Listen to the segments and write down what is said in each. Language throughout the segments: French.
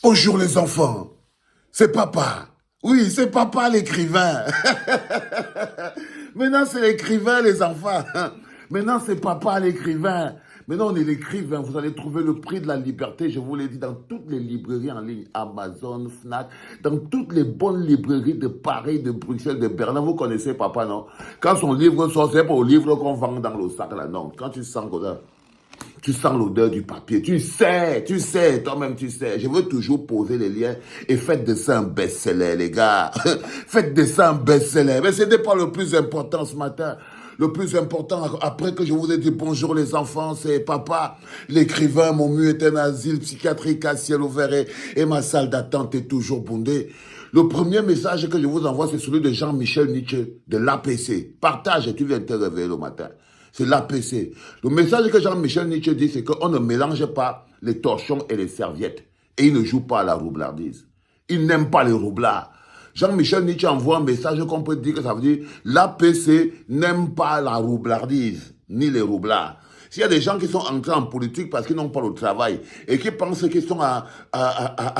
Bonjour les enfants, c'est papa. Oui, c'est papa l'écrivain. Maintenant, c'est l'écrivain, les enfants. Maintenant, c'est papa l'écrivain. Maintenant, on est l'écrivain. Vous allez trouver le prix de la liberté, je vous l'ai dit, dans toutes les librairies en ligne, Amazon, Fnac, dans toutes les bonnes librairies de Paris, de Bruxelles, de Berlin. Vous connaissez papa, non? Quand son livre sort, c'est pas au livre qu'on vend dans le sac, là, non. Quand tu sens tu sens l'odeur du papier. Tu sais, toi-même tu sais. Je veux toujours poser les liens et faites de ça un best-seller, les gars. Faites de ça un best-seller. Mais ce n'est pas le plus important ce matin. Le plus important, après que je vous ai dit bonjour les enfants, c'est papa, l'écrivain, mon mur est un asile psychiatrique à ciel ouvert et ma salle d'attente est toujours bondée. Le premier message que je vous envoie, c'est celui de Jean-Michel Nietzsche, de l'APC. Partage et tu viens te réveiller le matin. C'est l'APC. Le message que Jean-Michel Nietzsche dit, c'est qu'on ne mélange pas les torchons et les serviettes. Et il ne joue pas à la roublardise. Il n'aime pas les roublards. Jean-Michel Nietzsche envoie un message qu'on peut dire que ça veut dire l'APC n'aime pas la roublardise, ni les roublards. S'il y a des gens qui sont entrés en politique parce qu'ils n'ont pas le travail et qui pensent qu'ils sont à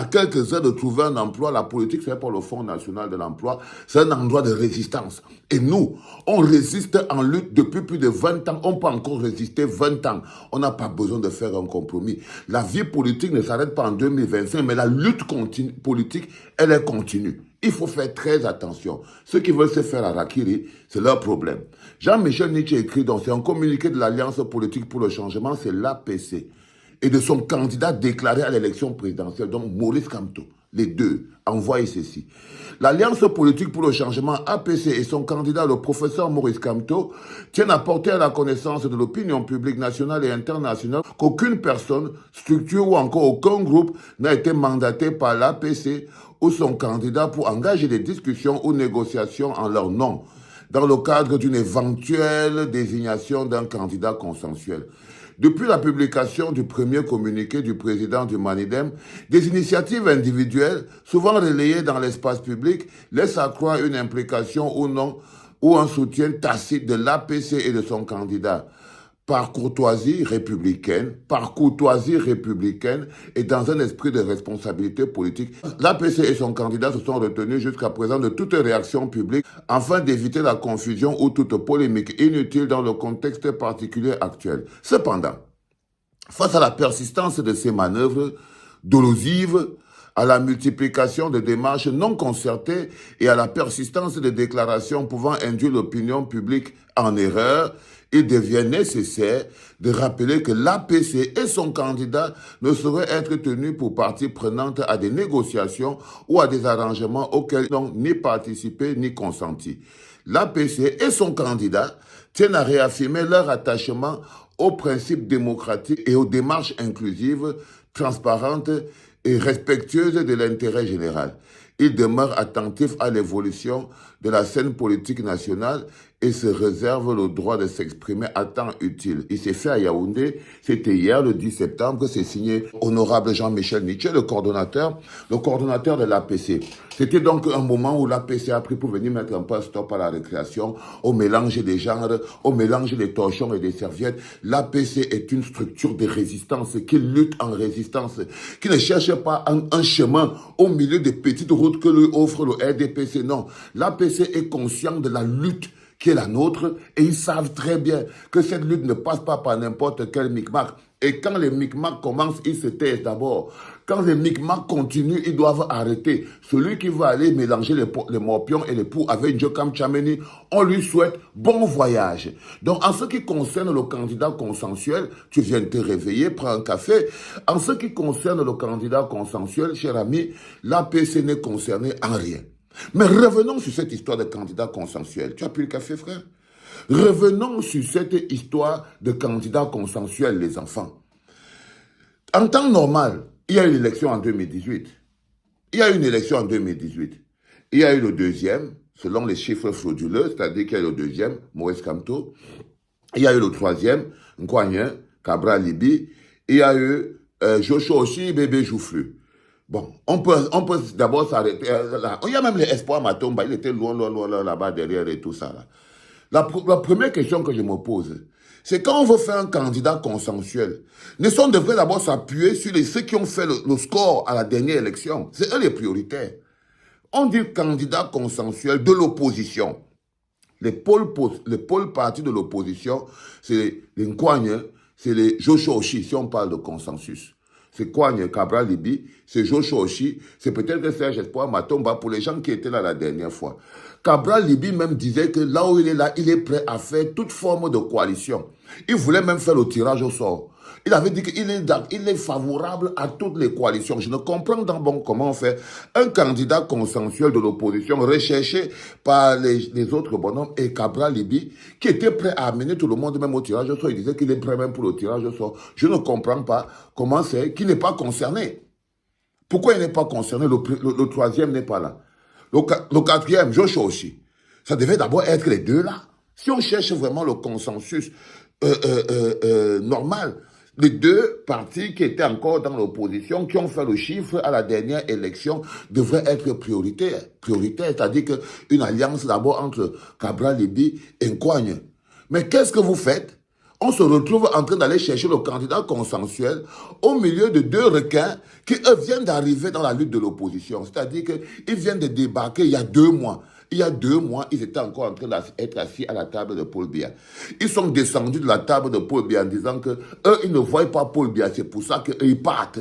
quelques heures de trouver un emploi, la politique, c'est pas le Fonds national de l'emploi, c'est un endroit de résistance. Et nous, on résiste en lutte depuis plus de 20 ans. On peut encore résister 20 ans. On n'a pas besoin de faire un compromis. La vie politique ne s'arrête pas en 2025, mais la lutte politique, elle est continue. Il faut faire très attention. Ceux qui veulent se faire harakiri, c'est leur problème. Jean-Michel Nietzsche écrit donc, c'est un communiqué de l'Alliance politique pour le changement, c'est l'APC. Et de son candidat déclaré à l'élection présidentielle, donc Maurice Kamto. Les deux, envoyez ceci. L'Alliance politique pour le changement, APC, et son candidat, le professeur Maurice Kamto, tiennent à porter à la connaissance de l'opinion publique nationale et internationale qu'aucune personne, structure ou encore aucun groupe n'a été mandaté par l'APC ou son candidat pour engager des discussions ou négociations en leur nom, dans le cadre d'une éventuelle désignation d'un candidat consensuel. Depuis la publication du premier communiqué du président du Manidem, des initiatives individuelles, souvent relayées dans l'espace public, laissent accroire une implication ou non, ou un soutien tacite de l'APC et de son candidat. Par courtoisie républicaine et dans un esprit de responsabilité politique, l'APC et son candidat se sont retenus jusqu'à présent de toute réaction publique afin d'éviter la confusion ou toute polémique inutile dans le contexte particulier actuel. Cependant, face à la persistance de ces manœuvres dolosives, à la multiplication de démarches non concertées et à la persistance de déclarations pouvant induire l'opinion publique en erreur, il devient nécessaire de rappeler que l'APC et son candidat ne sauraient être tenus pour partie prenante à des négociations ou à des arrangements auxquels ils n'ont ni participé ni consenti. L'APC et son candidat tiennent à réaffirmer leur attachement aux principes démocratiques et aux démarches inclusives, transparentes et respectueuses de l'intérêt général. Il demeure attentif à l'évolution de la scène politique nationale et se réserve le droit de s'exprimer à temps utile. Il s'est fait à Yaoundé, c'était hier le 10 septembre, c'est signé honorable Jean-Michel Nietzsche, le coordonnateur de l'APC. C'était donc un moment où l'APC a pris pour venir mettre un peu un stop à la récréation, au mélange des genres, au mélange des torchons et des serviettes. L'APC est une structure de résistance qui lutte en résistance, qui ne cherche pas un chemin au milieu des petites routes que lui offre le RDPC. Non, l'APC est conscient de la lutte qui est la nôtre, et ils savent très bien que cette lutte ne passe pas par n'importe quel micmac. Et quand les micmacs commencent, ils se taisent d'abord. Quand les micmacs continuent, ils doivent arrêter. Celui qui va aller mélanger les morpions et les poux avec Njokam Tchameni, on lui souhaite bon voyage. Donc, en ce qui concerne le candidat consensuel, tu viens de te réveiller, prends un café. En ce qui concerne le candidat consensuel, cher ami, l'APC n'est concerné en rien. Mais revenons sur cette histoire de candidat consensuel. Tu as pris le café, frère? Revenons sur cette histoire de candidat consensuel, les enfants. En temps normal, il y a eu l'élection en 2018. Il y a eu une élection en 2018. Il y a eu le deuxième, selon les chiffres frauduleux, c'est-à-dire qu'il y a eu le deuxième, Maurice Kamto. Il y a eu le troisième, Nkwanya, Cabra Libi. Il y a eu Joshua aussi, Bébé Joufflu. Bon, on peut d'abord s'arrêter là. Il y a même l'espoir Matomba, il était loin là-bas derrière et tout ça. Là. La première question que je me pose, C'est quand on veut faire un candidat consensuel. Nelson devrait d'abord s'appuyer sur ceux qui ont fait le score à la dernière élection. C'est eux les prioritaires. On dit candidat consensuel de l'opposition. Les pôles partis de l'opposition, c'est les Nkwagne, c'est les Josho-Oshi, si on parle de consensus. C'est Kouagne, Cabral Libi, c'est Josho-Oshi, c'est peut-être que Serge Espoir Matomba pour les gens qui étaient là la dernière fois. Cabral Libi même disait que là où il est là, il est prêt à faire toute forme de coalition. Il voulait même faire le tirage au sort. Il avait dit qu'il est favorable à toutes les coalitions. Je ne comprends pas comment on fait un candidat consensuel de l'opposition recherché par les autres bonhommes et Cabral Libi qui était prêt à amener tout le monde même au tirage au sort. Il disait qu'il est prêt même pour le tirage au sort. Je ne comprends pas comment c'est qu'il n'est pas concerné. Pourquoi il n'est pas concerné? Le troisième n'est pas là. Le quatrième, Joshua aussi. Ça devait d'abord être les deux là. Si on cherche vraiment le consensus normal, les deux partis qui étaient encore dans l'opposition, qui ont fait le chiffre à la dernière élection, devraient être prioritaires. Prioritaires, c'est-à-dire qu'une alliance d'abord entre Cabral Libi et Nkwagne. Mais qu'est-ce que vous faites? On se retrouve en train d'aller chercher le candidat consensuel au milieu de deux requins qui, eux, viennent d'arriver dans la lutte de l'opposition. C'est-à-dire qu'ils viennent de débarquer il y a 2 mois. Il y a 2 mois, ils étaient encore en train d'être assis à la table de Paul Biya. Ils sont descendus de la table de Paul Biya en disant que eux, ils ne voyaient pas Paul Biya. C'est pour ça qu'ils partent.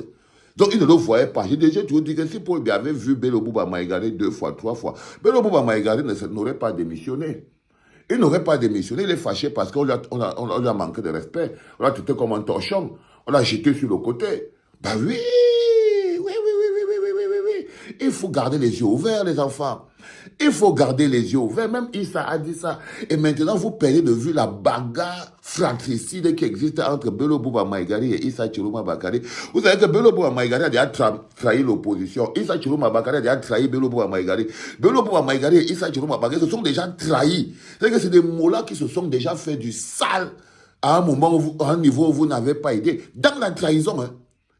Donc, ils ne le voyaient pas. J'ai déjà toujours dit que si Paul Biya avait vu Bello Bouba Maïgari 2 fois, 3 fois, Bello Bouba Maïgari n'aurait pas démissionné. Il n'aurait pas démissionné. Il est fâché parce qu'on lui a manqué de respect. On l'a traité comme un torchon. On l'a jeté sur le côté. Ben oui, oui. Il faut garder les yeux ouverts, les enfants. Il faut garder les yeux ouverts. Même Issa a dit ça. Et maintenant, vous perdez de vue la bagarre fratricide qui existe entre Bello Bouba Maïgari et Issa Chiroma Bakari. Vous savez que Bello Bouba Maïgari a déjà trahi l'opposition. Issa Chiroma Bakari a déjà trahi Bello Bouba Maïgari. Bello Bouba Maïgari et Issa Chiroma Bakari se sont déjà trahis. C'est-à-dire que c'est des mots-là qui se sont déjà fait du sale à un moment, à un niveau où vous n'avez pas aidé. Dans la trahison, hein.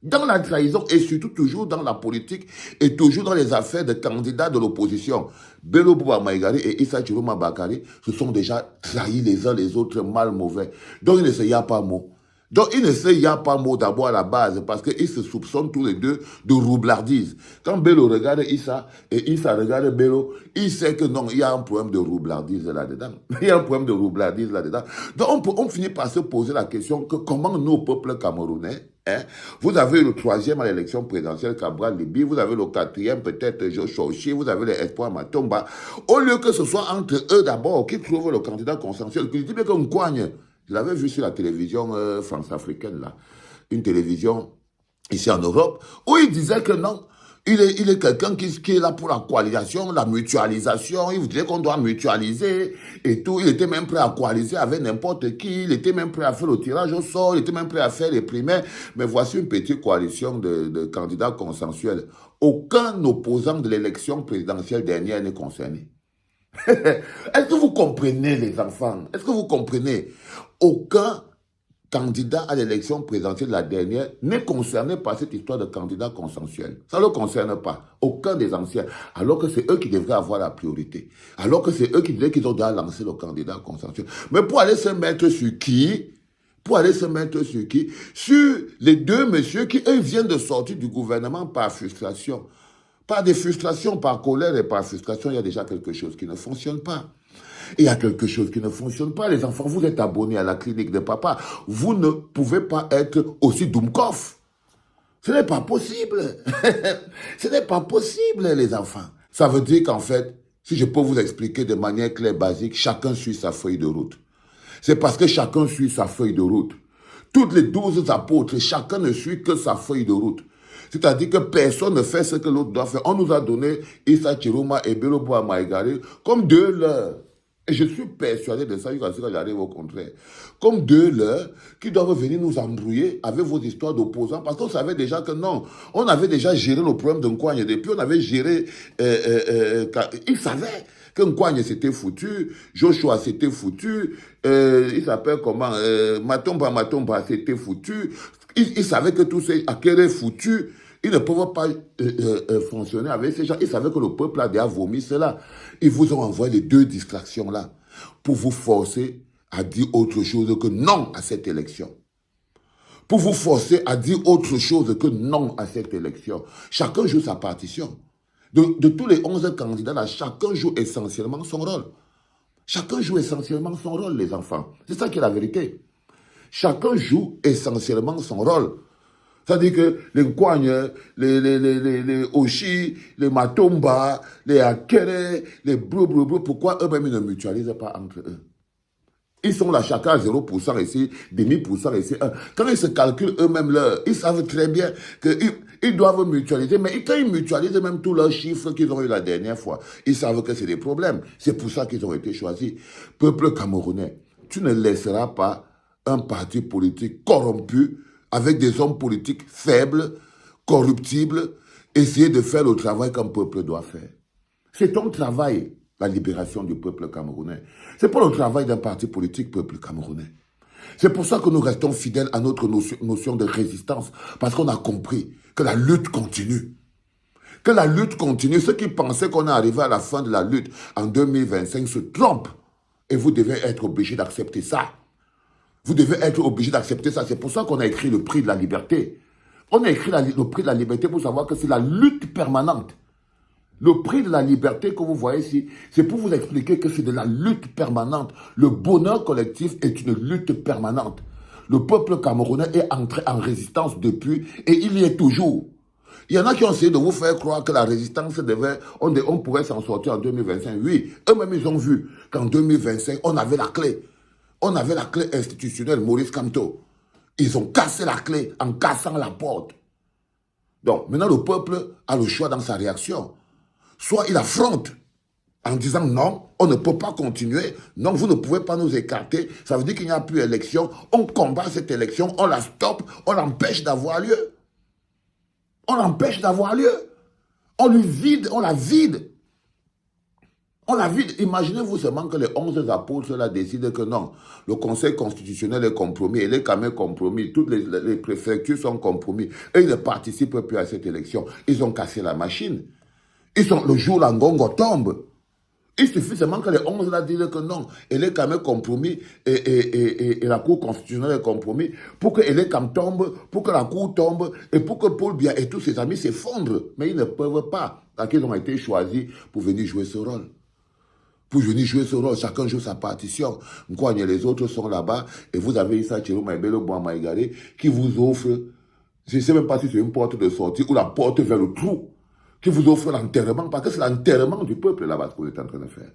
Dans la trahison et surtout toujours dans la politique et toujours dans les affaires de candidats de l'opposition. Bello Bouba Maïgari et Issa Chiroma Bakari se sont déjà trahis les uns les autres mal mauvais. Donc il ne y a pas mot. Donc il ne y a pas mot d'abord à la base parce qu'ils se soupçonnent tous les deux de roublardise. Quand Bello regarde Issa et Issa regarde Bello, il sait que non, il y a un problème de roublardise là-dedans. Il y a un problème de roublardise là-dedans. Donc on finit par se poser la question que comment nos peuples camerounais, hein, vous avez le 3e à l'élection présidentielle, Cabral Libi, vous avez le 4e, peut-être Joshua Oshi, vous avez les Espoir Matomba. Au lieu que ce soit entre eux d'abord qui trouvent le candidat consensuel, qui dit bien qu'on coigne. Je l'avais vu sur la télévision France-africaine, là. Une télévision ici en Europe, où il disait que non, il est quelqu'un qui est là pour la coalisation, la mutualisation. Il vous disait qu'on doit mutualiser et tout. Il était même prêt à coaliser avec n'importe qui. Il était même prêt à faire le tirage au sort. Il était même prêt à faire les primaires. Mais voici une petite coalition de candidats consensuels. Aucun opposant de l'élection présidentielle dernière n'est concerné. Est-ce que vous comprenez, les enfants? Est-ce que vous comprenez? Aucun candidat à l'élection présidentielle de la dernière n'est concerné par cette histoire de candidat consensuel. Ça ne le concerne pas. Aucun des anciens. Alors que c'est eux qui devraient avoir la priorité. Alors que c'est eux qui disaient qu'ils ont déjà lancé le candidat consensuel. Mais pour aller se mettre sur qui? Pour aller se mettre sur qui? Sur les deux messieurs qui, eux, viennent de sortir du gouvernement par frustration. Par des frustrations, par colère et par frustration, il y a déjà quelque chose qui ne fonctionne pas. Il y a quelque chose qui ne fonctionne pas. Les enfants, vous êtes abonnés à la clinique de papa. Vous ne pouvez pas être aussi Doumkov. Ce n'est pas possible. Ce n'est pas possible, les enfants. Ça veut dire qu'en fait, si je peux vous expliquer de manière claire, basique, chacun suit sa feuille de route. C'est parce que chacun suit sa feuille de route. Toutes les 12 apôtres, chacun ne suit que sa feuille de route. C'est-à-dire que personne ne fait ce que l'autre doit faire. On nous a donné Issa Chiroma et Bello Bouba Maïgari comme 2 leurs. Et je suis persuadé de ça, jusqu'à ce que j'arrive au contraire. Comme 2 leurs qui doivent venir nous embrouiller avec vos histoires d'opposants. Parce qu'on savait déjà que non, on avait déjà géré le problème de Nkwagne. Depuis, on avait géré... ils savaient que Nkwagne s'était foutu, Joshua s'était foutu, il s'appelle comment, Matomba s'était foutu. Ils savaient que tous ces Akere foutus, ils ne peuvent pas fonctionner avec ces gens. Ils savaient que le peuple a déjà vomi cela. Ils vous ont envoyé les 2 distractions-là pour vous forcer à dire autre chose que non à cette élection. Pour vous forcer à dire autre chose que non à cette élection. Chacun joue sa partition. De tous les 11 candidats, là, chacun joue essentiellement son rôle. Chacun joue essentiellement son rôle, les enfants. C'est ça qui est la vérité. Chacun joue essentiellement son rôle. C'est-à-dire que les Nkwagne, les Oshi, les Matomba, les Akere, les Brou, pourquoi eux-mêmes ne mutualisent pas entre eux? Ils sont là chacun à 0% ici, demi pour cent ici. Quand ils se calculent eux-mêmes l'heure, ils savent très bien qu'ils doivent mutualiser. Mais quand ils mutualisent même tous leurs chiffres qu'ils ont eu la dernière fois, ils savent que c'est des problèmes. C'est pour ça qu'ils ont été choisis. Peuple camerounais, tu ne laisseras pas un parti politique corrompu, avec des hommes politiques faibles, corruptibles, essayer de faire le travail qu'un peuple doit faire. C'est ton travail, la libération du peuple camerounais. C'est pas le travail d'un parti politique, peuple camerounais. C'est pour ça que nous restons fidèles à notre notion de résistance, parce qu'on a compris que la lutte continue. Que la lutte continue. Ceux qui pensaient qu'on est arrivé à la fin de la lutte en 2025 se trompent. Et vous devez être obligés d'accepter ça. Vous devez être obligés d'accepter ça. C'est pour ça qu'on a écrit le prix de la liberté. On a écrit le prix de la liberté pour savoir que c'est la lutte permanente. Le prix de la liberté que vous voyez ici, c'est pour vous expliquer que c'est de la lutte permanente. Le bonheur collectif est une lutte permanente. Le peuple camerounais est entré en résistance depuis et il y est toujours. Il y en a qui ont essayé de vous faire croire que la résistance on pourrait s'en sortir en 2025. Oui, eux-mêmes ils ont vu qu'en 2025, on avait la clé. On avait la clé institutionnelle, Maurice Kamto. Ils ont cassé la clé en cassant la porte. Donc, maintenant, le peuple a le choix dans sa réaction. Soit il affronte en disant non, on ne peut pas continuer, non, vous ne pouvez pas nous écarter, ça veut dire qu'il n'y a plus d'élection, on combat cette élection, on la stoppe, on l'empêche d'avoir lieu. On l'empêche d'avoir lieu. On lui vide, on la vide. On la vide. Imaginez-vous seulement que les 11 apôtres là décident que non, le Conseil constitutionnel est compromis, il est quand même compromis, toutes les préfectures sont compromis, et ils ne participent plus à cette élection. Ils ont cassé la machine. Le jour où la Ngongo tombe, il suffit seulement que les 11 là disent que non, elle est quand même compromis et la Cour constitutionnelle est compromis pour que Elekam tombe, pour que la Cour tombe et pour que Paul Biya et tous ses amis s'effondrent. Mais ils ne peuvent pas, parce qu'ils ont été choisis pour venir jouer ce rôle. Pour venir jouer ce rôle, chacun joue sa partition. Les autres sont là-bas et vous avez Issa Tchérou Maïbelo Boamaïgare qui vous offre, je ne sais même pas si c'est une porte de sortie ou la porte vers le trou, qui vous offre l'enterrement, parce que c'est l'enterrement du peuple là-bas que vous êtes en train de faire.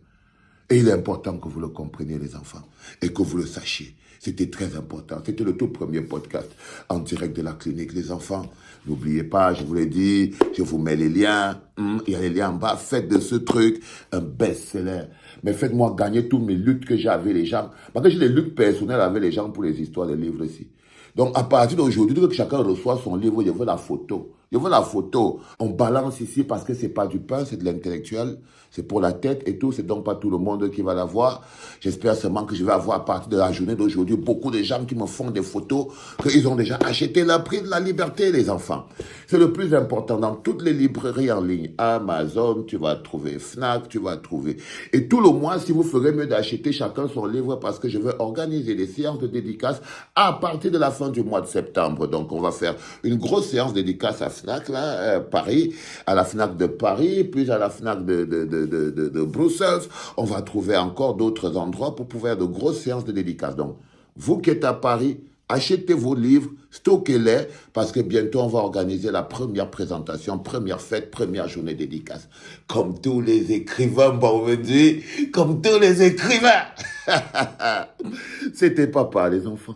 Et il est important que vous le compreniez, les enfants, et que vous le sachiez. C'était très important. C'était le tout premier podcast en direct de la clinique. Les enfants, n'oubliez pas, je vous l'ai dit, je vous mets les liens. Il y a les liens en bas. Faites de ce truc un best-seller. Mais faites-moi gagner toutes mes luttes que j'ai avec les gens. Parce que j'ai des luttes personnelles avec les gens pour les histoires des livres ici. Donc, à partir d'aujourd'hui, que chacun reçoit son livre, je veux la photo. Je veux la photo. On balance ici parce que c'est pas du pain, c'est de l'intellectuel. C'est pour la tête et tout. C'est donc pas tout le monde qui va l'avoir. J'espère seulement que je vais avoir à partir de la journée d'aujourd'hui beaucoup de gens qui me font des photos qu'ils ont déjà acheté le prix de la liberté, les enfants. C'est le plus important. Dans toutes les librairies en ligne, Amazon, tu vas trouver Fnac, tu vas trouver. Et tout le mois, si vous ferez mieux d'acheter chacun son livre parce que je vais organiser des séances de dédicaces à partir de la fin du mois de septembre. Donc, on va faire une grosse séance de dédicace à Fnac, là, Paris, à la Fnac de Paris, puis à la Fnac de Bruxelles. On va trouver encore d'autres endroits pour pouvoir faire de grosses séances de dédicaces. Donc, vous qui êtes à Paris, achetez vos livres, stockez-les, parce que bientôt on va organiser la première présentation, première fête, première journée dédicace. Comme tous les écrivains, bon, on me dit, comme tous les écrivains. C'était papa, les enfants.